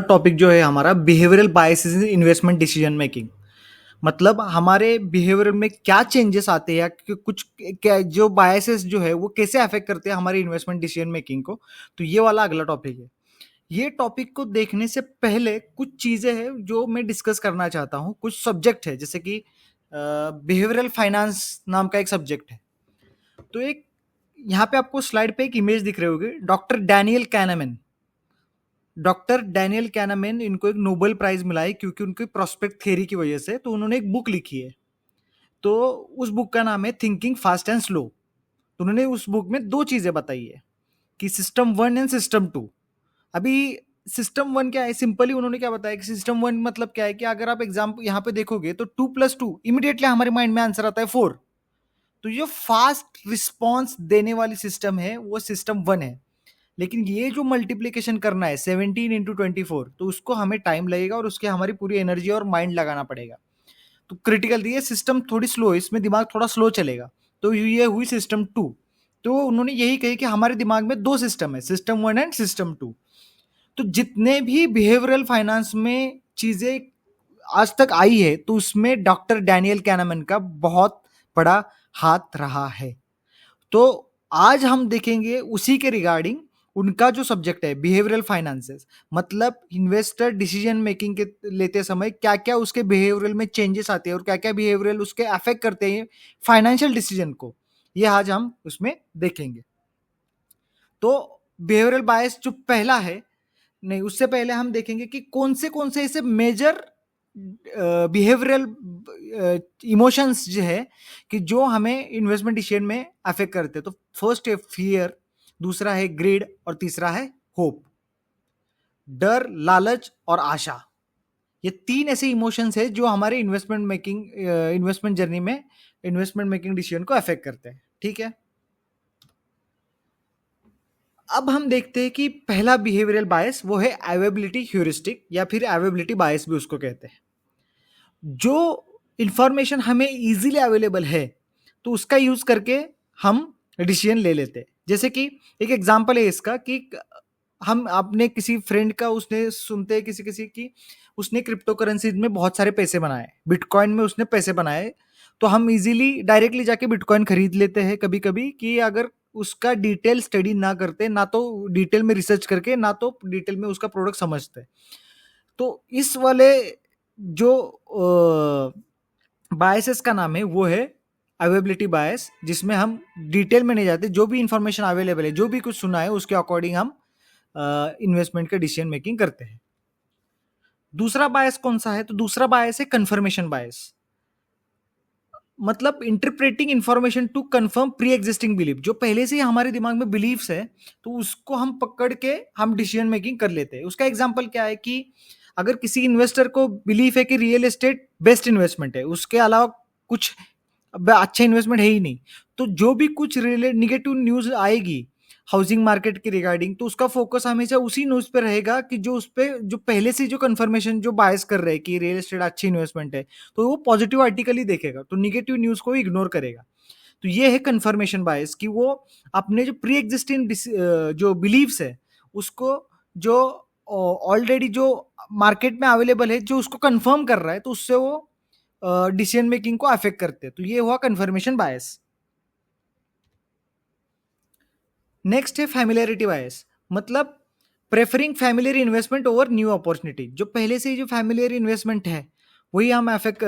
Topic जो है हमारा बिहेवियरल बायसेस इन इन्वेस्टमेंट डिसीजन मेकिंग। मतलब हमारे बिहेवियर में क्या चेंजेस आते हैं या कुछ क्या जो बायसेस जो है वो कैसे अफेक्ट करते हैं हमारी इन्वेस्टमेंट डिसीजन मेकिंग को। तो ये वाला अगला टॉपिक है। ये टॉपिक को देखने से पहले कुछ चीजें हैं जो मैं डिस्कस करना चाहता हूँ। कुछ सब्जेक्ट है जैसे कि बिहेवियरल फाइनेंस नाम का एक सब्जेक्ट है। तो एक यहाँ पे आपको स्लाइड पे एक इमेज दिख रही होगी, डॉक्टर डैनियल कैनामेन। डॉक्टर डैनियल कैनामेन, इनको एक नोबेल प्राइज मिला है क्योंकि उनकी प्रोस्पेक्ट थ्योरी की वजह से। तो उन्होंने एक बुक लिखी है। तो उस बुक का नाम है थिंकिंग फास्ट एंड स्लो। तो उन्होंने उस बुक में दो चीजें बताई है कि system one and system two. अभी सिस्टम वन क्या है, सिंपली उन्होंने क्या बताया कि सिस्टम वन मतलब क्या है कि अगर आप एग्जाम यहाँ पे देखोगे तो 2+2 इमीडिएटली हमारे माइंड में आंसर आता है 4। तो ये फास्ट रिस्पॉन्स देने वाली सिस्टम है वो सिस्टम वन है। लेकिन ये जो मल्टीप्लीकेशन करना है 17 into 24, तो उसको हमें टाइम लगेगा और उसके हमारी पूरी एनर्जी और माइंड लगाना पड़ेगा। तो क्रिटिकल ये सिस्टम थोड़ी स्लो है, इसमें दिमाग थोड़ा स्लो चलेगा। तो ये हुई सिस्टम टू। तो उन्होंने यही कही कि हमारे दिमाग में दो सिस्टम है, system one and system two. तो जितने भी बिहेवियरल फाइनेंस में चीजें आज तक आई है तो उसमें डॉक्टर डैनियल कैनामन का बहुत बड़ा हाथ रहा है। तो आज हम देखेंगे उसी के रिगार्डिंग उनका जो सब्जेक्ट है बिहेवियरल फाइनेंसेस। मतलब इन्वेस्टर डिसीजन मेकिंग के लेते समय क्या क्या उसके बिहेवियरल में चेंजेस आते हैं और क्या क्या बिहेवियरल उसके अफेक्ट करते हैं फाइनेंशियल डिसीजन को। ये आज हम उसमें देखेंगे। तो बिहेवियरल बायस जो पहला है, नहीं उससे पहले हम देखेंगे कि कौन से ऐसे मेजर बिहेवियरल इमोशंस जो है कि जो हमें इन्वेस्टमेंट डिसीजन में अफेक्ट करते हैं। तो फर्स्ट है फियर, दूसरा है ग्रीड और तीसरा है होप। डर, लालच और आशा, ये तीन ऐसे इमोशंस है जो हमारे इन्वेस्टमेंट जर्नी में इन्वेस्टमेंट मेकिंग डिसीजन को अफेक्ट करते हैं। ठीक है, अब हम देखते हैं कि पहला बिहेवियरल बायस वो है अवेबिलिटी ह्यूरिस्टिक या फिर अवेबिलिटी बायस भी उसको कहते हैं। जो इंफॉर्मेशन हमें इजीली अवेलेबल है तो उसका यूज करके हम डिसीजन ले लेते हैं। जैसे कि एक एग्जांपल है इसका कि हम अपने किसी फ्रेंड का उसने सुनते हैं किसी किसी की उसने क्रिप्टो करेंसी में बहुत सारे पैसे बनाए, बिटकॉइन में उसने पैसे बनाए। तो हम इजीली डायरेक्टली जाके बिटकॉइन खरीद लेते हैं कभी कभी, कि अगर उसका डिटेल स्टडी ना करते, ना तो डिटेल में रिसर्च करके, ना तो डिटेल में उसका प्रोडक्ट समझते। तो इस वाले जो बायसेस का नाम है वो है अवेबिलिटी बायस, जिसमें हम डिटेल में नहीं जाते, जो भी इंफॉर्मेशन अवेलेबल है, जो भी कुछ सुना है उसके अकॉर्डिंग हम इन्वेस्टमेंट का डिसीजन मेकिंग करते हैं। दूसरा बायस कौन सा है, तो दूसरा बायस है कंफर्मेशन बायस। मतलब interpreting information to confirm pre existing belief, जो पहले से ही हमारे दिमाग में बिलीफ्स है तो उसको हम पकड़ के हम डिसीजन मेकिंग कर लेते हैं। उसका एग्जांपल क्या है कि अगर किसी इन्वेस्टर को बिलीफ है कि रियल एस्टेट बेस्ट इन्वेस्टमेंट है, उसके अलावा कुछ अच्छा इन्वेस्टमेंट है ही नहीं, तो जो भी कुछ निगेटिव न्यूज आएगी हाउसिंग मार्केट के रिगार्डिंग, तो उसका फोकस हमेशा उसी न्यूज पे रहेगा कि जो उस पे जो पहले से जो कंफर्मेशन जो बायस कर रहे हैं कि रियल एस्टेट अच्छी इन्वेस्टमेंट है, तो वो पॉजिटिव आर्टिकल ही देखेगा, तो निगेटिव न्यूज को इग्नोर करेगा। तो ये है कंफर्मेशन बायस कि वो अपने जो प्री एग्जिस्टिंग जो बिलीव्स है उसको, जो ऑलरेडी जो मार्केट में अवेलेबल है, जो उसको कंफर्म कर रहा है, तो उससे वो डिसीजन मेकिंग को अफेक्ट करते हैं। तो ये हुआ कंफर्मेशन बायस। नेक्स्ट है फैमिलियरिटी बायस। मतलब preferring familiar investment over new opportunity. जो पहले से ही जो फैमिलियर इन्वेस्टमेंट है वही हम अफेक्ट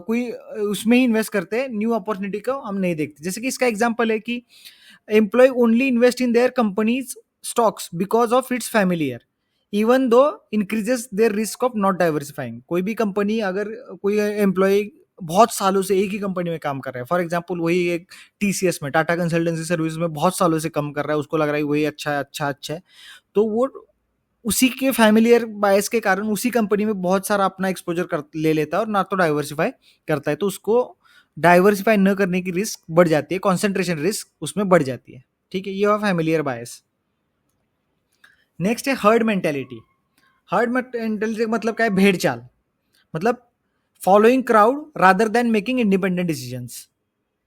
कोई उसमें ही इन्वेस्ट करते हैं, न्यू अपॉर्चुनिटी को हम नहीं देखते। जैसे कि इसका एग्जांपल है कि employ only invest in their companies stocks because of its familiar, even though increases their risk of not diversifying. कोई भी कंपनी, अगर कोई एम्प्लॉय बहुत सालों से एक ही कंपनी में काम कर रहा है, फॉर एग्जांपल वही एक टीसीएस में, टाटा कंसल्टेंसी सर्विस में बहुत सालों से काम कर रहा है, उसको लग रहा है वही अच्छा है अच्छा अच्छा है, तो वो उसी के फैमिलियर बायस के कारण उसी कंपनी में बहुत सारा अपना एक्सपोजर ले लेता है और ना तो डाइवर्सिफाई करता है। तो उसको डाइवर्सिफाई न करने की रिस्क बढ़ जाती है, कॉन्सेंट्रेशन रिस्क उसमें बढ़ जाती है। ठीक है, ये हुआ फैमिलियर बायस। नेक्स्ट है हर्ड मेंटेलिटी। हर्ड मेंटेलिटी मतलब क्या है, भेड़ चाल। मतलब following crowd rather than making independent decisions.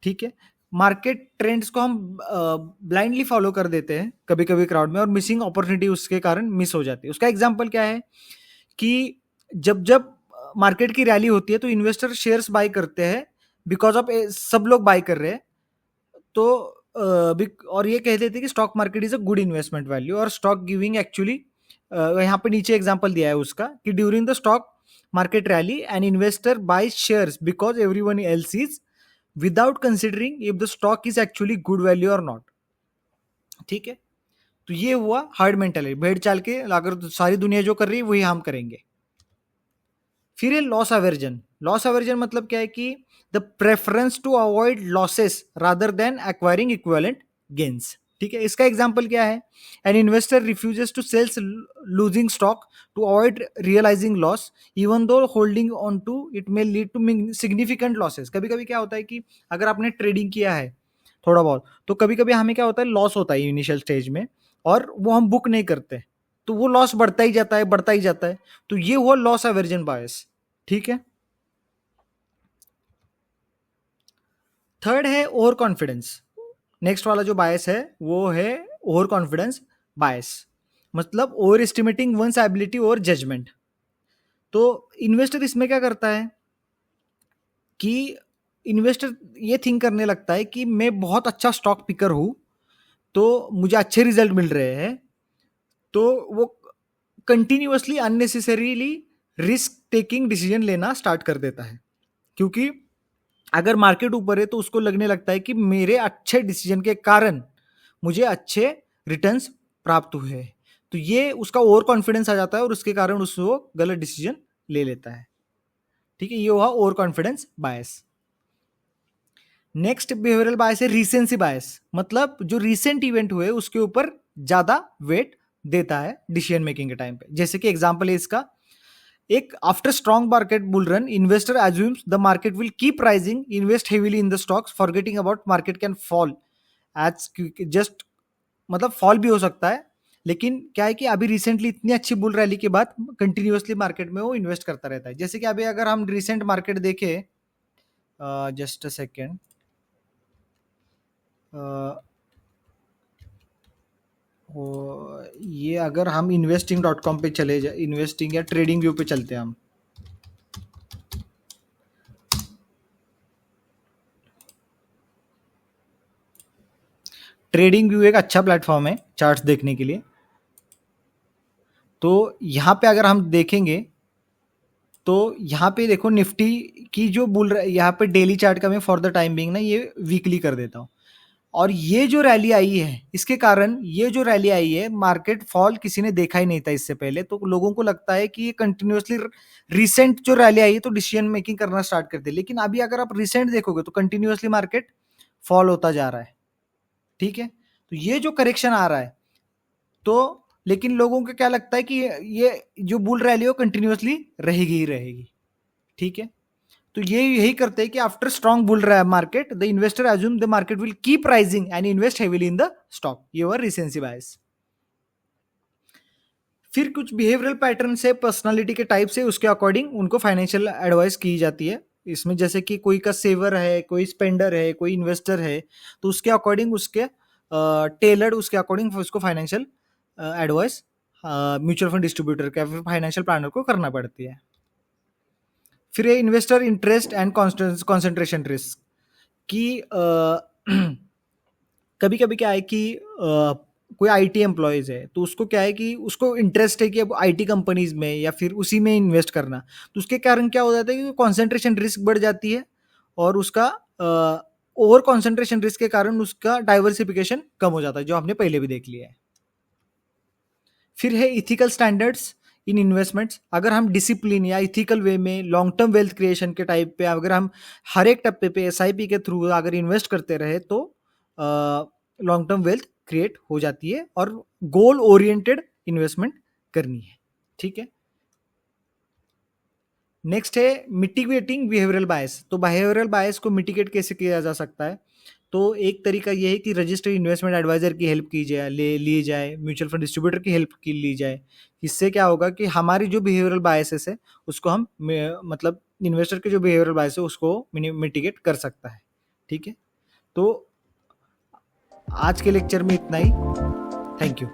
ठीक है, मार्केट ट्रेंड्स को हम ब्लाइंडली फॉलो कर देते हैं कभी कभी क्राउड में, और मिसिंग अपॉर्चुनिटी उसके कारण मिस हो जाती है। उसका एग्जांपल क्या है कि जब जब मार्केट की रैली होती है तो इन्वेस्टर शेयर्स बाय करते हैं बिकॉज ऑफ सब लोग बाय कर रहे हैं। तो और ये कह देते हैं कि stock market is a good investment value, और स्टॉक गिविंग एक्चुअली यहाँ पे नीचे एग्जांपल दिया है उसका कि during the stock market rally an investor by shares because everyone else is without considering if the stock is actually good value और not. ठीक है, तो ये हुआ हर्ड मेंटालिटी, भेड़ चाल के अगर सारी दुनिया जो कर रही है वही हम करेंगे। फिर है लॉस अवर्जन। लॉस अवर्जन मतलब क्या है कि the preference to avoid losses rather than acquiring equivalent gains. ठीक है, इसका एग्जांपल क्या है, an investor refuses to sells losing stock to avoid realising loss even though holding on to it may lead to significant losses. कभी कभी क्या होता है कि अगर आपने ट्रेडिंग किया है थोड़ा बहुत, तो कभी कभी हमें क्या होता है, लॉस होता है इनिशियल स्टेज में, और वो हम बुक नहीं करते, तो वो लॉस बढ़ता ही जाता है, बढ़ता ही जाता है। तो ये हुआ लॉस अवर्जन बायस। ठीक है, थर्ड है ओवर कॉन्फिडेंस। नेक्स्ट वाला जो बायस है वो है ओवर कॉन्फिडेंस बायस, मतलब ओवर एस्टिमेटिंग वंस एबिलिटी और जजमेंट। तो इन्वेस्टर इसमें क्या करता है कि इन्वेस्टर ये थिंक करने लगता है कि मैं बहुत अच्छा स्टॉक पिकर हूं, तो मुझे अच्छे रिजल्ट मिल रहे हैं, तो वो continuously unnecessarily risk taking decision लेना स्टार्ट कर देता है। क्योंकि अगर मार्केट ऊपर है तो उसको लगने लगता है कि मेरे अच्छे डिसीजन के कारण मुझे अच्छे रिटर्न्स प्राप्त हुए हैं, तो ये उसका ओवर कॉन्फिडेंस आ जाता है और उसके कारण उसको गलत डिसीजन ले लेता है। ठीक है, ये हुआ ओवर कॉन्फिडेंस बायस। नेक्स्ट बिहेवियरल बायस है रीसेंसी बायस, मतलब जो रिसेंट इवेंट हुए उसके ऊपर ज्यादा वेट देता है डिसीजन मेकिंग के टाइम पे। जैसे कि एग्जांपल है इसका, एक after strong market bull run investor assumes the market will keep rising, invest heavily in the stocks forgetting about market can fall as just, मतलब फॉल भी हो सकता है, लेकिन क्या है कि अभी रिसेंटली इतनी अच्छी बुल रैली के बाद कंटिन्यूअसली मार्केट में वो इन्वेस्ट करता रहता है। जैसे कि अभी अगर हम रिसेंट मार्केट देखें, जस्ट अ सेकेंड, ये अगर हम इन्वेस्टिंग डॉट कॉम पे चले जाए, इन्वेस्टिंग या ट्रेडिंग व्यू पे चलते हैं हम, ट्रेडिंग व्यू एक अच्छा प्लेटफॉर्म है चार्ट्स देखने के लिए। तो यहाँ पे अगर हम देखेंगे तो यहाँ पे देखो निफ्टी की जो बुल रहा है, यहाँ पे डेली चार्ट का मैं फॉर द टाइम बिंग ना ये वीकली कर देता हूँ। और ये जो रैली आई है, इसके कारण ये जो रैली आई है, मार्केट फॉल किसी ने देखा ही नहीं था इससे पहले, तो लोगों को लगता है कि ये कंटिन्यूअसली रिसेंट जो रैली आई है तो डिसीजन मेकिंग करना स्टार्ट कर दे। लेकिन अभी अगर आप रिसेंट देखोगे तो कंटिन्यूअसली मार्केट फॉल होता जा रहा है। ठीक है, तो ये जो करेक्शन आ रहा है, तो लेकिन लोगों को क्या लगता है कि ये जो बुल रैली हो कंटिन्यूअसली रहेगी ही रहेगी। ठीक है, तो ये यही करते हैं कि आफ्टर स्ट्रॉन्ग बुल रहा है market, the investor assume the market will keep rising and invest heavily in the stock. ये हुआ रिसेंसी बायस। फिर कुछ बिहेवियरल पैटर्न है पर्सनालिटी के टाइप से, उसके अकॉर्डिंग उनको फाइनेंशियल एडवाइस की जाती है इसमें। जैसे कि कोई का सेवर है, कोई स्पेंडर है, कोई इन्वेस्टर है, तो उसके अकॉर्डिंग उसके टेलर्ड उसके अकॉर्डिंग उसको financial advice mutual fund distributor का फिर फाइनेंशियल प्लानर को करना पड़ती है। फिर ये investor interest and concentration risk कि कभी कभी क्या है कि कोई आईटी एम्प्लॉयज है, तो उसको क्या है कि उसको इंटरेस्ट है कि अब आईटी कंपनीज में या फिर उसी में इन्वेस्ट करना, तो उसके कारण क्या हो जाता है कि कॉन्सेंट्रेशन रिस्क बढ़ जाती है, और उसका ओवर कॉन्सेंट्रेशन रिस्क के कारण उसका डाइवर्सिफिकेशन कम हो जाता है, जो आपने पहले भी देख लिया है। फिर है इथिकल स्टैंडर्ड्स इन इन्वेस्टमेंट्स। अगर हम डिसिप्लिन या इथिकल वे में लॉन्ग टर्म वेल्थ क्रिएशन के टाइप पे अगर हम हर एक टप्पे पे एसआईपी के थ्रू अगर इन्वेस्ट करते रहे तो लॉन्ग टर्म वेल्थ क्रिएट हो जाती है, और गोल ओरिएंटेड इन्वेस्टमेंट करनी है। ठीक है, नेक्स्ट है मिटिगेटिंग बिहेवियरल बायस। तो बिहेवियरल बायस को मिटिगेट कैसे किया जा सकता है, तो एक तरीका ये है कि रजिस्टर्ड इन्वेस्टमेंट एडवाइजर की हेल्प की जाए, ले ली जाए, म्यूचुअल फंड डिस्ट्रीब्यूटर की हेल्प की ली जाए। इससे क्या होगा कि हमारी जो बिहेवियरल बायसेस है उसको हम मतलब इन्वेस्टर के जो बिहेवियरल बायस है उसको मिटिगेट कर सकता है। ठीक है, तो आज के लेक्चर में इतना ही। Thank you.